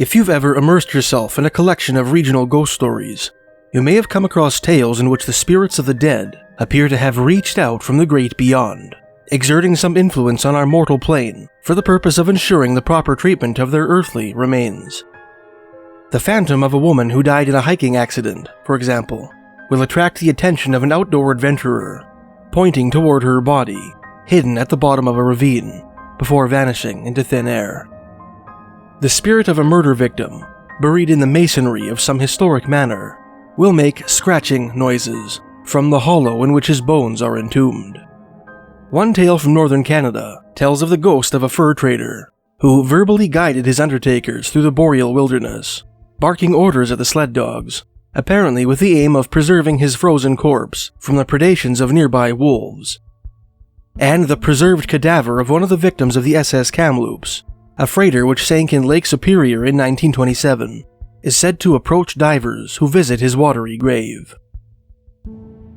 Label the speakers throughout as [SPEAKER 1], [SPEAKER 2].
[SPEAKER 1] If you've ever immersed yourself in a collection of regional ghost stories, you may have come across tales in which the spirits of the dead appear to have reached out from the great beyond, exerting some influence on our mortal plane for the purpose of ensuring the proper treatment of their earthly remains. The phantom of a woman who died in a hiking accident, for example, will attract the attention of an outdoor adventurer, pointing toward her body, hidden at the bottom of a ravine, before vanishing into thin air. The spirit of a murder victim, buried in the masonry of some historic manor, will make scratching noises from the hollow in which his bones are entombed. One tale from northern Canada tells of the ghost of a fur trader who verbally guided his undertakers through the boreal wilderness, barking orders at the sled dogs, apparently with the aim of preserving his frozen corpse from the predations of nearby wolves. And the preserved cadaver of one of the victims of the SS Kamloops, a freighter which sank in Lake Superior in 1927, is said to approach divers who visit his watery grave.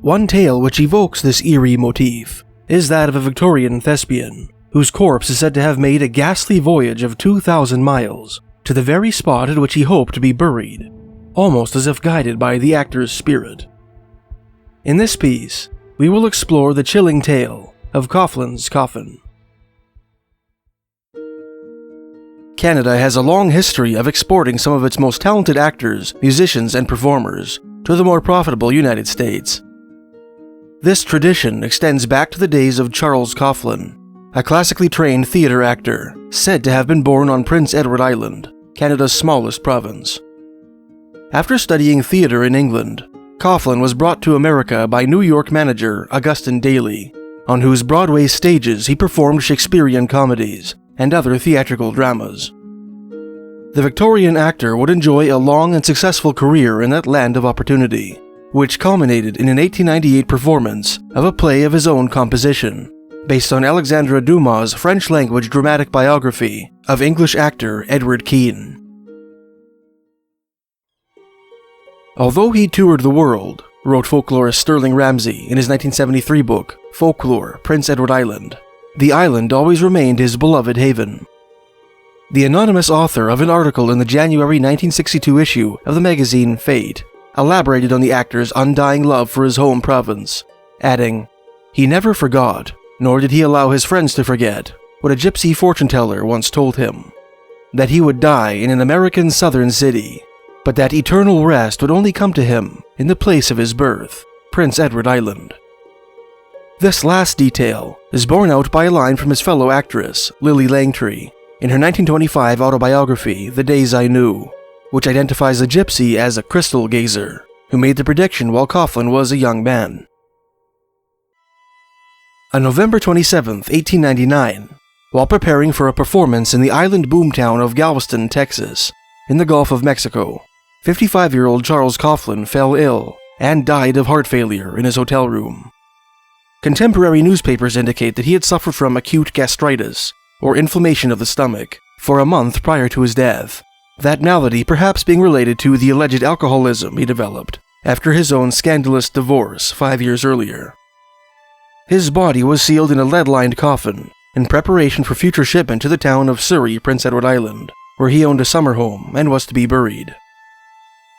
[SPEAKER 1] One tale which evokes this eerie motif is that of a Victorian thespian, whose corpse is said to have made a ghastly voyage of 2,000 miles to the very spot at which he hoped to be buried, almost as if guided by the actor's spirit. In this piece, we will explore the chilling tale of Coghlan's Coffin. Canada has a long history of exporting some of its most talented actors, musicians, and performers to the more profitable United States. This tradition extends back to the days of Charles Coghlan, a classically trained theater actor said to have been born on Prince Edward Island, Canada's smallest province. After studying theater in England, Coghlan was brought to America by New York manager Augustin Daly, on whose Broadway stages he performed Shakespearean comedies and other theatrical dramas. The Victorian actor would enjoy a long and successful career in that land of opportunity, which culminated in an 1898 performance of a play of his own composition, based on Alexandre Dumas' French-language dramatic biography of English actor Edward Kean. Although he toured the world, wrote folklorist Sterling Ramsay in his 1973 book, Folklore, Prince Edward Island, the island always remained his beloved haven. The anonymous author of an article in the January 1962 issue of the magazine Fate elaborated on the actor's undying love for his home province, adding, "He never forgot, nor did he allow his friends to forget, what a gypsy fortune-teller once told him, that he would die in an American southern city, but that eternal rest would only come to him in the place of his birth, Prince Edward Island." This last detail is borne out by a line from his fellow actress, Lily Langtry, in her 1925 autobiography, The Days I Knew, which identifies the gypsy as a crystal gazer, who made the prediction while Coghlan was a young man. On November 27, 1899, while preparing for a performance in the island boomtown of Galveston, Texas, in the Gulf of Mexico, 55-year-old Charles Coghlan fell ill and died of heart failure in his hotel room. Contemporary newspapers indicate that he had suffered from acute gastritis, or inflammation of the stomach, for a month prior to his death, that malady perhaps being related to the alleged alcoholism he developed after his own scandalous divorce 5 years earlier. His body was sealed in a lead-lined coffin in preparation for future shipment to the town of Surrey, Prince Edward Island, where he owned a summer home and was to be buried.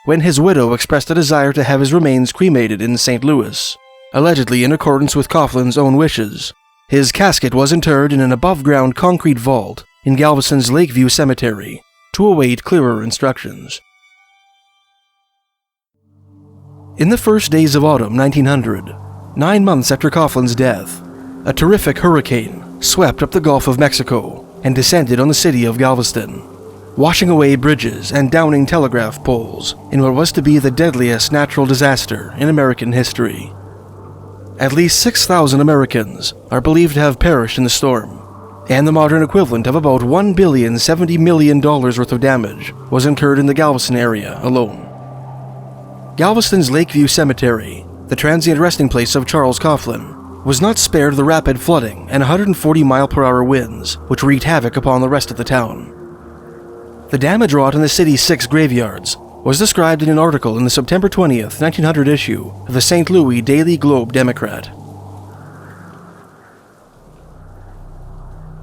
[SPEAKER 1] When his widow expressed a desire to have his remains cremated in St. Louis, allegedly in accordance with Coughlan's own wishes, his casket was interred in an above-ground concrete vault in Galveston's Lakeview Cemetery to await clearer instructions. In the first days of autumn 1900, 9 months after Coughlan's death, a terrific hurricane swept up the Gulf of Mexico and descended on the city of Galveston, washing away bridges and downing telegraph poles in what was to be the deadliest natural disaster in American history. At least 6,000 Americans are believed to have perished in the storm, and the modern equivalent of about $1.07 billion worth of damage was incurred in the Galveston area alone. Galveston's Lakeview Cemetery, the transient resting place of Charles Coghlan, was not spared the rapid flooding and 140-mile-per-hour winds which wreaked havoc upon the rest of the town. The damage wrought in the city's 6 graveyards was described in an article in the September 20th, 1900 issue of the St. Louis Daily Globe-Democrat.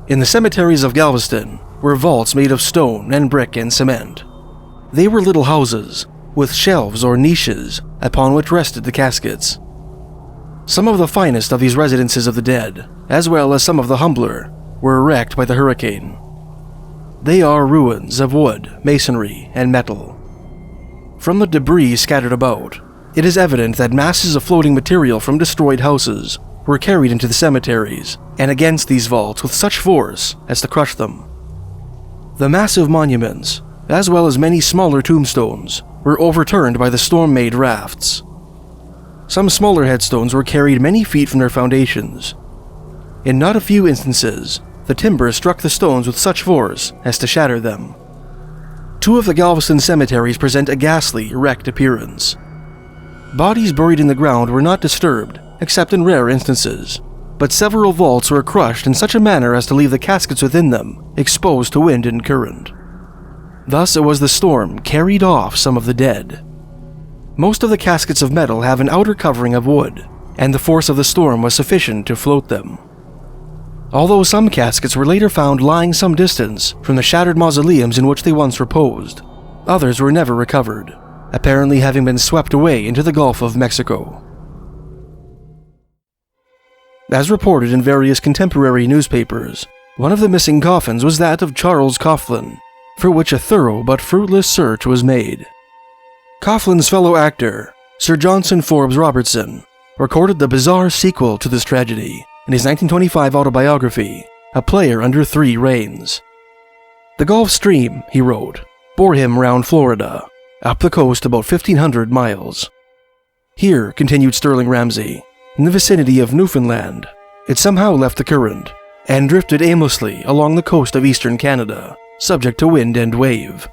[SPEAKER 1] In the cemeteries of Galveston were vaults made of stone and brick and cement, They were little houses, with shelves or niches upon which rested the caskets. Some of the finest of these residences of the dead, as well as some of the humbler, were wrecked by the hurricane. They are ruins of wood, masonry, and metal. From the debris scattered about, it is evident that masses of floating material from destroyed houses were carried into the cemeteries and against these vaults with such force as to crush them. The massive monuments, as well as many smaller tombstones, were overturned by the storm-made rafts. Some smaller headstones were carried many feet from their foundations. In not a few instances, the timber struck the stones with such force as to shatter them. 2 of the Galveston cemeteries present a ghastly, wrecked appearance. Bodies buried in the ground were not disturbed, except in rare instances, but several vaults were crushed in such a manner as to leave the caskets within them exposed to wind and current. Thus it was the storm carried off some of the dead. Most of the caskets of metal have an outer covering of wood, and the force of the storm was sufficient to float them. Although some caskets were later found lying some distance from the shattered mausoleums in which they once reposed, others were never recovered, apparently having been swept away into the Gulf of Mexico. As reported in various contemporary newspapers, one of the missing coffins was that of Charles Coghlan, for which a thorough but fruitless search was made. Coughlin's fellow actor, Sir Johnson Forbes Robertson, recorded the bizarre sequel to this tragedy in his 1925 autobiography, A Player Under 3 Reigns. The Gulf Stream, he wrote, bore him round Florida, up the coast about 1,500 miles. Here, continued Sterling Ramsay, in the vicinity of Newfoundland, it somehow left the current and drifted aimlessly along the coast of eastern Canada, subject to wind and wave.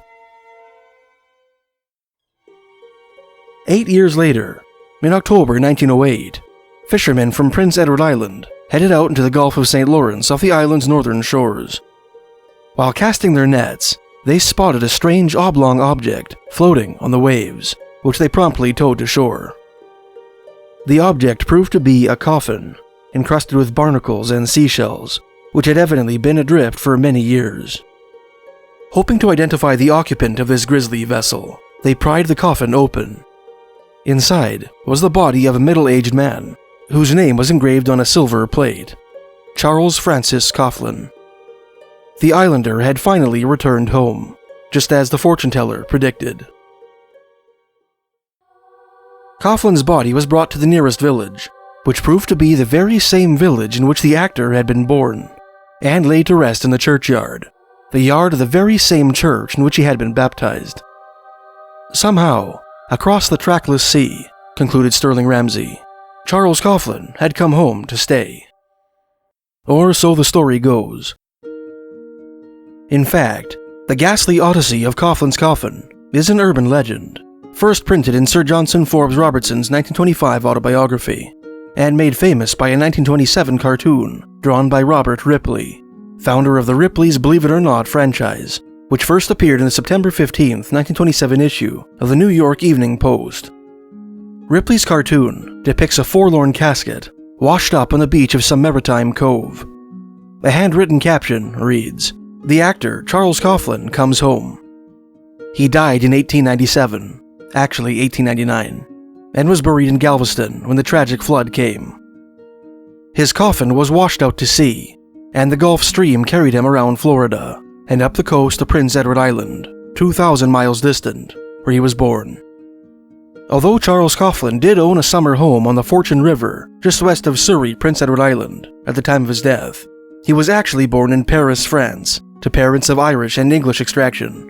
[SPEAKER 1] 8 years later, in October 1908, fishermen from Prince Edward Island headed out into the Gulf of St. Lawrence off the island's northern shores. While casting their nets, they spotted a strange oblong object floating on the waves, which they promptly towed to shore. The object proved to be a coffin, encrusted with barnacles and seashells, which had evidently been adrift for many years. Hoping to identify the occupant of this grisly vessel, they pried the coffin open. Inside was the body of a middle-aged man, whose name was engraved on a silver plate, Charles Francis Coghlan. The islander had finally returned home, just as the fortune-teller predicted. Coughlan's body was brought to the nearest village, which proved to be the very same village in which the actor had been born, and laid to rest in the churchyard, the yard of the very same church in which he had been baptized. Somehow, across the trackless sea, concluded Sterling Ramsay, Charles Coghlan had come home to stay. Or so the story goes. In fact, the ghastly odyssey of Coughlan's coffin is an urban legend, first printed in Sir Johnson Forbes Robertson's 1925 autobiography, and made famous by a 1927 cartoon drawn by Robert Ripley, founder of the Ripley's Believe It or Not franchise, which first appeared in the September 15, 1927 issue of the New York Evening Post. Ripley's cartoon depicts a forlorn casket washed up on the beach of some maritime cove. A handwritten caption reads, "The actor Charles Coghlan comes home." He died in 1897, actually 1899, and was buried in Galveston when the tragic flood came. His coffin was washed out to sea, and the Gulf Stream carried him around Florida and up the coast of Prince Edward Island, 2,000 miles distant, where he was born. Although Charles Coghlan did own a summer home on the Fortune River just west of Surrey, Prince Edward Island, at the time of his death, he was actually born in Paris, France, to parents of Irish and English extraction.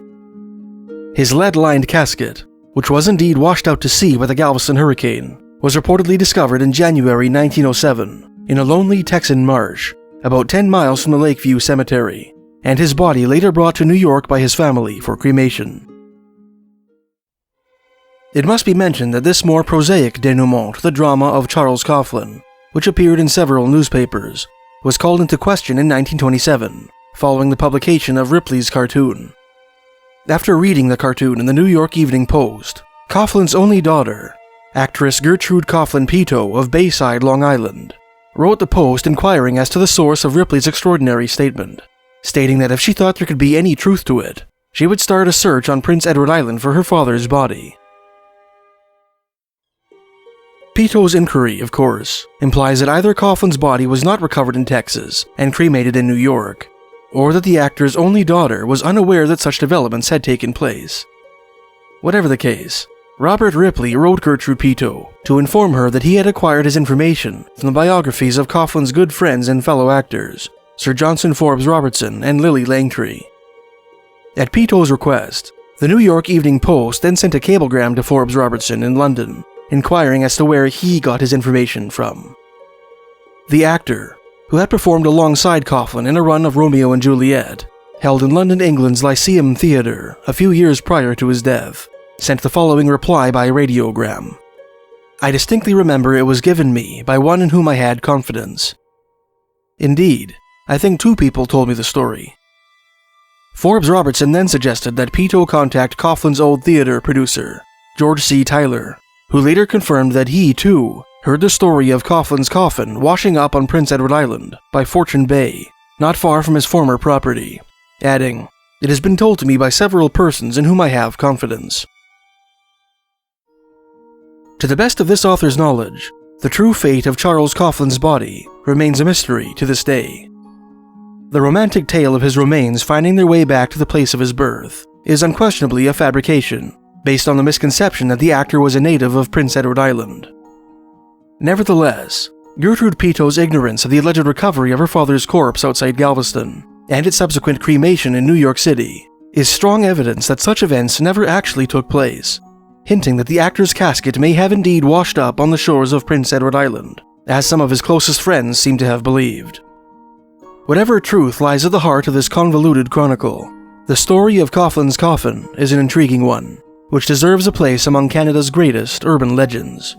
[SPEAKER 1] His lead-lined casket, which was indeed washed out to sea by the Galveston hurricane, was reportedly discovered in January 1907 in a lonely Texan marsh, about 10 miles from the Lakeview Cemetery, and his body later brought to New York by his family for cremation. It must be mentioned that this more prosaic denouement to the drama of Charles Coghlan, which appeared in several newspapers, was called into question in 1927, following the publication of Ripley's cartoon. After reading the cartoon in the New York Evening Post, Coughlan's only daughter, actress Gertrude Coghlan Peto of Bayside, Long Island, wrote the Post inquiring as to the source of Ripley's extraordinary statement, stating that if she thought there could be any truth to it, she would start a search on Prince Edward Island for her father's body. Peto's inquiry, of course, implies that either Coughlin's body was not recovered in Texas and cremated in New York, or that the actor's only daughter was unaware that such developments had taken place. Whatever the case, Robert Ripley wrote Gertrude Peto to inform her that he had acquired his information from the biographies of Coughlin's good friends and fellow actors, Sir Johnson Forbes Robertson and Lily Langtry. At Peto's request, the New York Evening Post then sent a cablegram to Forbes Robertson in London, inquiring as to where he got his information from. The actor, who had performed alongside Coughlin in a run of Romeo and Juliet, held in London, England's Lyceum Theatre a few years prior to his death, sent the following reply by radiogram. I distinctly remember it was given me by one in whom I had confidence. Indeed, I think 2 people told me the story. Forbes Robertson then suggested that Peto contact Coughlin's old theatre producer, George C. Tyler, who later confirmed that he, too, heard the story of Coughlin's coffin washing up on Prince Edward Island by Fortune Bay, not far from his former property, adding, "It has been told to me by several persons in whom I have confidence." To the best of this author's knowledge, the true fate of Charles Coughlin's body remains a mystery to this day. The romantic tale of his remains finding their way back to the place of his birth is unquestionably a fabrication, based on the misconception that the actor was a native of Prince Edward Island. Nevertheless, Gertrude Peto's ignorance of the alleged recovery of her father's corpse outside Galveston, and its subsequent cremation in New York City, is strong evidence that such events never actually took place, hinting that the actor's casket may have indeed washed up on the shores of Prince Edward Island, as some of his closest friends seem to have believed. Whatever truth lies at the heart of this convoluted chronicle, the story of Coughlin's coffin is an intriguing one, which deserves a place among Canada's greatest urban legends.